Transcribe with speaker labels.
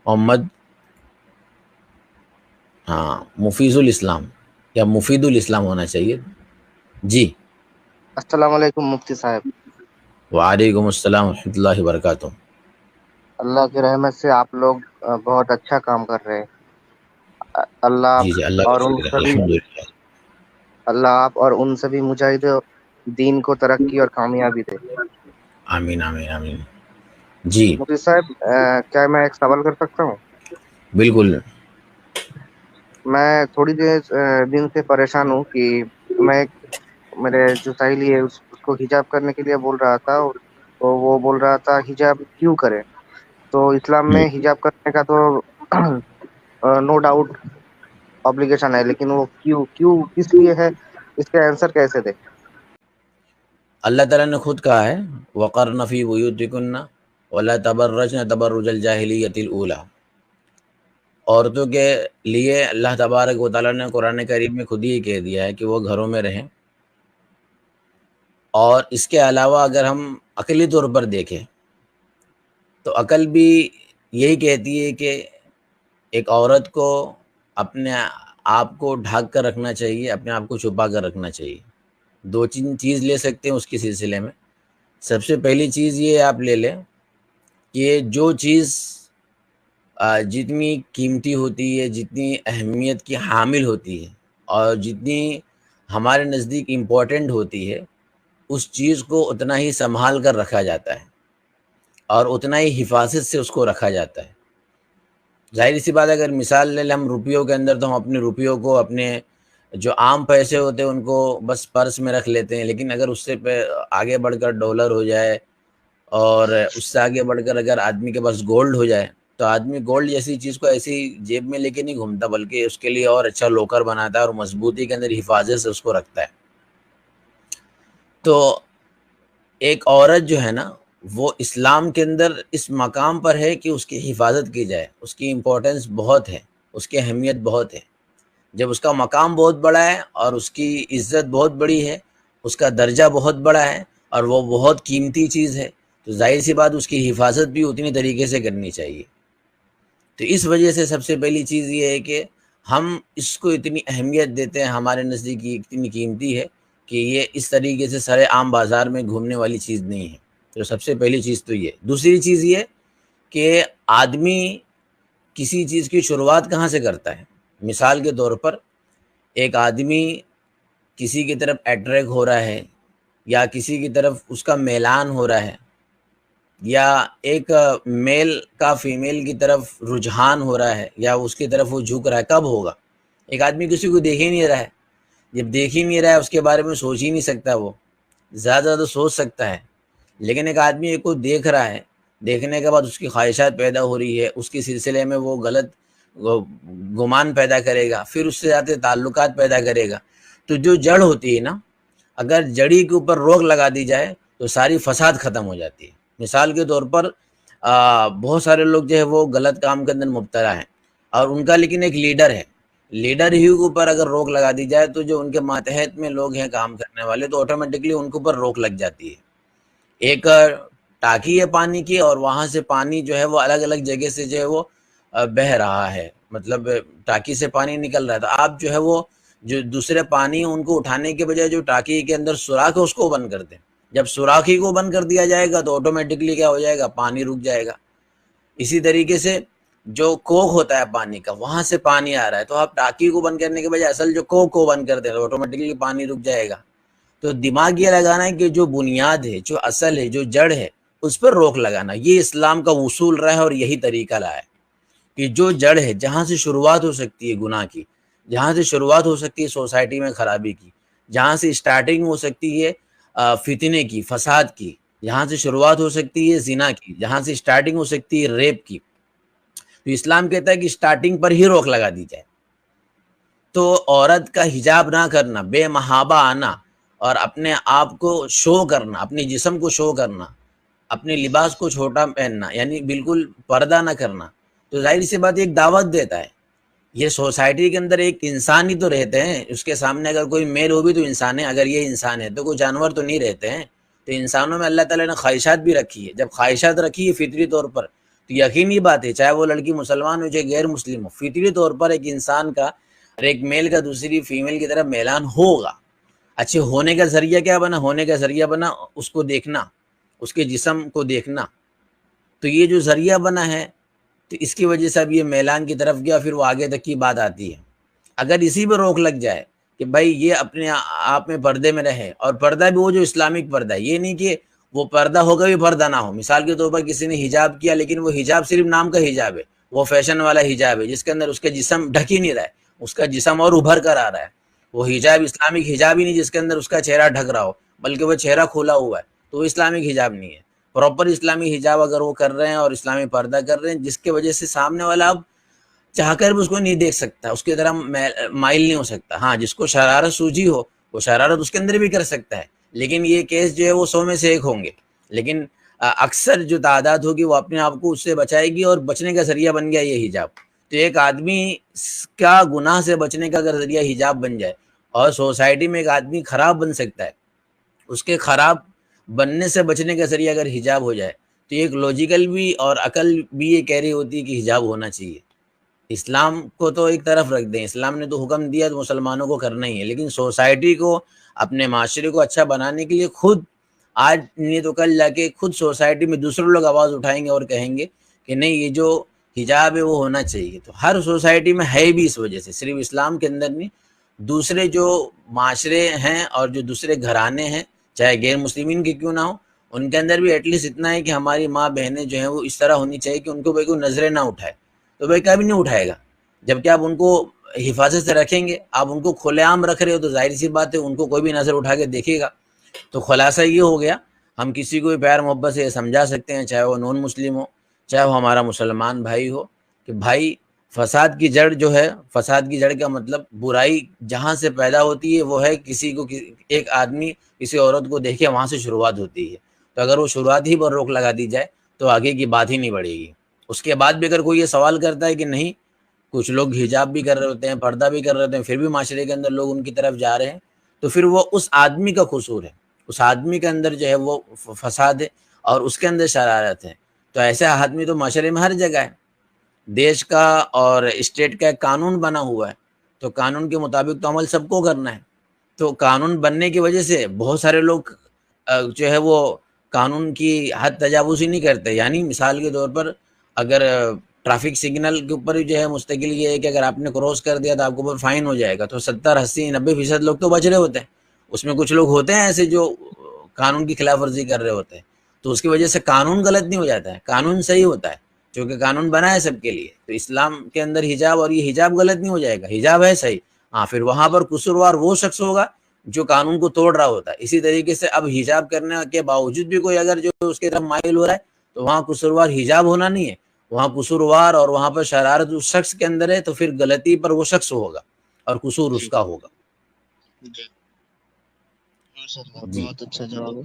Speaker 1: محمد، ہاں مفیظ الاسلام یا مفید الاسلام ہونا چاہیے. جی.
Speaker 2: السلام علیکم مفتی صاحب.
Speaker 1: وعلیکم السلام ورحمۃ اللہ وبرکاتہ.
Speaker 2: اللہ کی رحمت سے آپ لوگ بہت اچھا کام کر رہے ہیں. اللہ
Speaker 1: جی جی، اللہ کا
Speaker 2: اور ان
Speaker 1: شکر ہے،
Speaker 2: سبھی
Speaker 1: الحمد للہ.
Speaker 2: اللہ آپ اور ان سبھی مجاہد دین کو ترقی اور کامیابی دے.
Speaker 1: آمین آمین آمین. جی
Speaker 2: مفتی صاحب کیا میں ایک سوال کر سکتا ہوں؟
Speaker 1: بالکل.
Speaker 2: میں تھوڑی دیر دن سے پریشان ہوں کہ میں میرے جو سہیلی ہے اس کو حجاب کرنے کے لیے بول رہا تھا، تو وہ بول رہا تھا حجاب کیوں کرے. تو اسلام
Speaker 1: ہوں.
Speaker 2: میں حجاب کرنے کا تو نو ڈاؤٹ obligation ہے، لیکن وہ کیوں کیوں کس لیے ہے، اس کا آنسر کیسے دے؟
Speaker 1: اللہ تعالیٰ نے خود کہا ہے وقرن فی بیوتکن ولا تبرجن تبرج الجاہلیۃ الاولی. عورتوں کے لیے اللہ تبارک و تعالیٰ نے قرآن کریم میں خود ہی کہہ دیا ہے کہ وہ گھروں میں رہیں. اور اس کے علاوہ اگر ہم عقلی طور پر دیکھیں تو عقل بھی یہی کہتی ہے کہ ایک عورت کو اپنے آپ کو ڈھانک کر رکھنا چاہیے، اپنے آپ کو چھپا کر رکھنا چاہیے. دو چیز لے سکتے ہیں اس کے سلسلے میں. سب سے پہلی چیز یہ آپ لے لیں کہ جو چیز جتنی قیمتی ہوتی ہے، جتنی اہمیت کی حامل ہوتی ہے اور جتنی ہمارے نزدیک امپورٹنٹ ہوتی ہے، اس چیز کو اتنا ہی سنبھال کر رکھا جاتا ہے اور اتنا ہی حفاظت سے اس کو رکھا جاتا ہے. ظاہر سی بات ہے، اگر مثال لے لیں ہم روپیوں کے اندر، تو ہم اپنے روپیوں کو، اپنے جو عام پیسے ہوتے ہیں ان کو بس پرس میں رکھ لیتے ہیں. لیکن اگر اس سے آگے بڑھ کر ڈالر ہو جائے اور اس سے آگے بڑھ کر اگر آدمی کے پاس گولڈ ہو جائے تو آدمی گولڈ جیسی چیز کو ایسی جیب میں لے کے نہیں گھومتا، بلکہ اس کے لیے اور اچھا لوکر بناتا ہے اور مضبوطی کے اندر حفاظت سے اس کو رکھتا ہے. تو ایک عورت جو ہے نا، وہ اسلام کے اندر اس مقام پر ہے کہ اس کی حفاظت کی جائے. اس کی امپورٹنس بہت ہے، اس کی اہمیت بہت ہے. جب اس کا مقام بہت بڑا ہے اور اس کی عزت بہت بڑی ہے، اس کا درجہ بہت بڑا ہے اور وہ بہت قیمتی چیز ہے، تو ظاہر سی بات اس کی حفاظت بھی اتنی طریقے سے کرنی چاہیے. تو اس وجہ سے سب سے پہلی چیز یہ ہے کہ ہم اس کو اتنی اہمیت دیتے ہیں، ہمارے نزدیک اتنی قیمتی ہے کہ یہ اس طریقے سے سرے عام بازار میں گھومنے والی چیز نہیں ہے. تو سب سے پہلی چیز تو یہ. دوسری چیز یہ کہ آدمی کسی چیز کی شروعات کہاں سے کرتا ہے. مثال کے طور پر ایک آدمی کسی کی طرف اٹریکٹ ہو رہا ہے، یا کسی کی طرف اس کا میلان ہو رہا ہے، یا ایک میل کا فیمیل کی طرف رجحان ہو رہا ہے، یا اس کی طرف وہ جھک رہا ہے. کب ہوگا؟ ایک آدمی کسی کو دیکھ ہی نہیں رہا ہے. جب دیکھ ہی نہیں رہا ہے، اس کے بارے میں سوچ ہی نہیں سکتا. وہ زیادہ زیادہ سوچ سکتا ہے، لیکن ایک آدمی ایک کو دیکھ رہا ہے، دیکھنے کے بعد اس کی خواہشات پیدا ہو رہی ہے، اس کے سلسلے میں وہ غلط گمان پیدا کرے گا، پھر اس سے زیادہ تعلقات پیدا کرے گا. تو جو جڑ ہوتی ہے نا، اگر جڑی کے اوپر روک لگا دی جائے تو ساری فساد ختم ہو جاتی ہے. مثال کے طور پر بہت سارے لوگ جو ہے وہ غلط کام کے اندر مبتلا ہیں، اور ان کا لیکن ایک لیڈر ہے. لیڈر ہی کے اوپر اگر روک لگا دی جائے تو جو ان کے ماتحت میں لوگ ہیں کام کرنے والے، تو آٹومیٹکلی ان کے اوپر روک لگ جاتی ہے. ایک ٹاکی ہے پانی کی، اور وہاں سے پانی جو ہے وہ الگ الگ جگہ سے جو ہے وہ بہہ رہا ہے، مطلب ٹاکی سے پانی نکل رہا ہے. تو آپ جو ہے وہ جو دوسرے پانی ان کو اٹھانے کے بجائے جو ٹاکی کے اندر سوراخ ہے اس کو بند کر دیں. جب سوراخ ہی کو بند کر دیا جائے گا تو آٹومیٹکلی کیا ہو جائے گا؟ پانی رک جائے گا. اسی طریقے سے جو کوک ہوتا ہے پانی کا، وہاں سے پانی آ رہا ہے، تو آپ ٹاکی کو بند کرنے کے بجائے اصل جو کوک کو بند کر دیں تو آٹومیٹکلی پانی رک جائے گا. تو دماغ یہ لگانا ہے کہ جو بنیاد ہے، جو اصل ہے، جو جڑ ہے، اس پر روک لگانا. یہ اسلام کا اصول رہا ہے اور یہی طریقہ رہا ہے کہ جو جڑ ہے، جہاں سے شروعات ہو سکتی ہے گناہ کی، جہاں سے شروعات ہو سکتی ہے سوسائٹی میں خرابی کی، جہاں سے اسٹارٹنگ ہو سکتی ہے فتنے کی، فساد کی، جہاں سے شروعات ہو سکتی ہے زنا کی، جہاں سے اسٹارٹنگ ہو سکتی ہے ریپ کی، تو اسلام کہتا ہے کہ اسٹارٹنگ پر ہی روک لگا دی جائے. تو عورت کا حجاب نہ کرنا، بے محابہ آنا اور اپنے آپ کو شو کرنا، اپنے جسم کو شو کرنا، اپنے لباس کو چھوٹا پہننا، یعنی بالکل پردہ نہ کرنا، تو ظاہر سی بات ایک دعوت دیتا ہے. یہ سوسائٹی کے اندر ایک انسان ہی تو رہتے ہیں، اس کے سامنے اگر کوئی میل ہو بھی تو انسان ہے. اگر یہ انسان ہے تو کوئی جانور تو نہیں رہتے ہیں. تو انسانوں میں اللہ تعالیٰ نے خواہشات بھی رکھی ہے. جب خواہشات رکھی ہے فطری طور پر، تو یقینی بات ہے چاہے وہ لڑکی مسلمان ہو چاہے غیر مسلم ہو، فطری طور پر ایک انسان کا اور ایک میل کا دوسری فیمیل کی طرف میلان ہوگا. اچھے ہونے کا ذریعہ کیا بنا؟ ہونے کا ذریعہ بنا اس کو دیکھنا، اس کے جسم کو دیکھنا. تو یہ جو ذریعہ بنا ہے تو اس کی وجہ سے اب یہ میلان کی طرف گیا، پھر وہ آگے تک کی بات آتی ہے. اگر اسی پہ روک لگ جائے کہ بھائی یہ اپنے آپ میں پردے میں رہے، اور پردہ بھی وہ جو اسلامک پردہ ہے، یہ نہیں کہ وہ پردہ ہوگا بھی پردہ نہ ہو. مثال کے طور پر کسی نے حجاب کیا لیکن وہ حجاب صرف نام کا حجاب ہے، وہ فیشن والا حجاب ہے جس کے اندر اس کا جسم ڈھک ہی نہیں رہا ہے، اس کا جسم اور ابھر کر آ رہا ہے. وہ حجاب اسلامک حجاب ہی نہیں جس کے اندر اس کا چہرہ ڈھک رہا ہو، بلکہ وہ چہرہ کھولا ہوا ہے، تو وہ اسلامک حجاب نہیں ہے. پراپر اسلامی حجاب اگر وہ کر رہے ہیں اور اسلامی پردہ کر رہے ہیں، جس کی وجہ سے سامنے والا اب چاہ کر بھی اس کو نہیں دیکھ سکتا، اس کی طرح مائل نہیں ہو سکتا. ہاں جس کو شرارت سوجی ہو وہ شرارت اس کے اندر بھی کر سکتا ہے، لیکن یہ کیس جو ہے وہ 100 میں سے 1 ہوں گے. لیکن اکثر جو تعداد ہوگی وہ اپنے آپ کو اس سے بچائے گی، اور بچنے کا ذریعہ بن گیا یہ حجاب. تو ایک آدمی کا گناہ سے بچنے کا اگر ذریعہ حجاب بن جائے، اور سوسائٹی میں ایک آدمی خراب بن سکتا ہے، اس کے خراب بننے سے بچنے کا ذریعہ اگر حجاب ہو جائے، تو ایک لوجیکل بھی اور عقل بھی یہ کہہ رہی ہوتی ہے کہ حجاب ہونا چاہیے. اسلام کو تو ایک طرف رکھ دیں، اسلام نے تو حکم دیا تو مسلمانوں کو کرنا ہی ہے، لیکن سوسائٹی کو، اپنے معاشرے کو اچھا بنانے کے لیے خود آج نہیں تو کل جا کے خود سوسائٹی میں دوسرے لوگ آواز اٹھائیں گے اور کہیں گے کہ نہیں یہ جو حجاب ہے وہ ہونا چاہیے. تو ہر سوسائٹی میں ہے بھی اس وجہ سے، صرف اسلام کے اندر نہیں، دوسرے جو معاشرے ہیں اور جو دوسرے گھرانے ہیں چاہے غیر مسلمین کے کیوں نہ ہو، ان کے اندر بھی ایٹ لیسٹ اتنا ہے کہ ہماری ماں بہنیں جو ہیں وہ اس طرح ہونی چاہیے کہ ان کو کوئی نظریں نہ اٹھائے. تو بھائی کبھی نہیں اٹھائے گا جبکہ آپ ان کو حفاظت سے رکھیں گے. آپ ان کو کھلے عام رکھ رہے ہو تو ظاہر سی بات ہے ان کو کوئی بھی نظر اٹھا کے دیکھے گا. تو خلاصہ یہ ہو گیا، ہم کسی کو بھی پیار محبت سے یہ سمجھا سکتے ہیں، چاہے وہ نون مسلم ہو چاہے وہ ہمارا مسلمان بھائی ہو، کہ بھائی فساد کی جڑ جو ہے، فساد کی جڑ کا مطلب برائی جہاں سے پیدا ہوتی ہے وہ ہے کسی کو، ایک آدمی کسی عورت کو دیکھے وہاں سے شروعات ہوتی ہے. تو اگر وہ شروعات ہی پر روک لگا دی جائے تو آگے کی بات ہی نہیں بڑھے گی. اس کے بعد بھی اگر کوئی یہ سوال کرتا ہے کہ نہیں کچھ لوگ حجاب بھی کر رہے ہوتے ہیں، پردہ بھی کر رہے ہوتے ہیں، پھر بھی معاشرے کے اندر لوگ ان کی طرف جا رہے ہیں، تو پھر وہ اس آدمی کا قصور ہے، اس آدمی کے اندر جو ہے وہ فساد ہے اور اس کے اندر شرارت ہے. تو ایسے آدمی تو معاشرے میں ہر جگہ ہے. دیش کا اور اسٹیٹ کا ایک قانون بنا ہوا ہے، تو قانون کے مطابق تو عمل سب کو کرنا ہے. تو قانون بننے کی وجہ سے بہت سارے لوگ جو ہے وہ قانون کی حد تجاوز ہی نہیں کرتے. یعنی مثال کے طور پر اگر ٹریفک سگنل کے اوپر جو ہے مستقل یہ ہے کہ اگر آپ نے کراس کر دیا تو آپ کو اوپر فائن ہو جائے گا، تو 70-80-90% لوگ تو بچ رہے ہوتے ہیں. اس میں کچھ لوگ ہوتے ہیں ایسے جو قانون کی خلاف ورزی کر رہے ہوتے ہیں، تو اس کی وجہ سے قانون غلط نہیں ہو جاتا ہے، قانون صحیح ہوتا ہے کیونکہ قانون بنا ہے سب کے لیے. تو اسلام کے اندر حجاب اور یہ حجاب غلط نہیں ہو جائے گا، حجاب ہے صحیح. ہاں پھر وہاں پر قصوروار وہ شخص ہوگا جو قانون کو توڑ رہا ہوتا ہے. اسی طریقے سے اب حجاب کرنے کے باوجود بھی کوئی اگر جو اس کی طرف مائل ہو رہا ہے تو وہاں قصوروار حجاب ہونا نہیں ہے، وہاں قصوروار اور وہاں پر شرارت اس شخص کے اندر ہے، تو پھر غلطی پر وہ شخص ہوگا اور قصور اس کا ہوگا.
Speaker 2: جی
Speaker 1: جی
Speaker 2: بہت اچھا جواب ہے.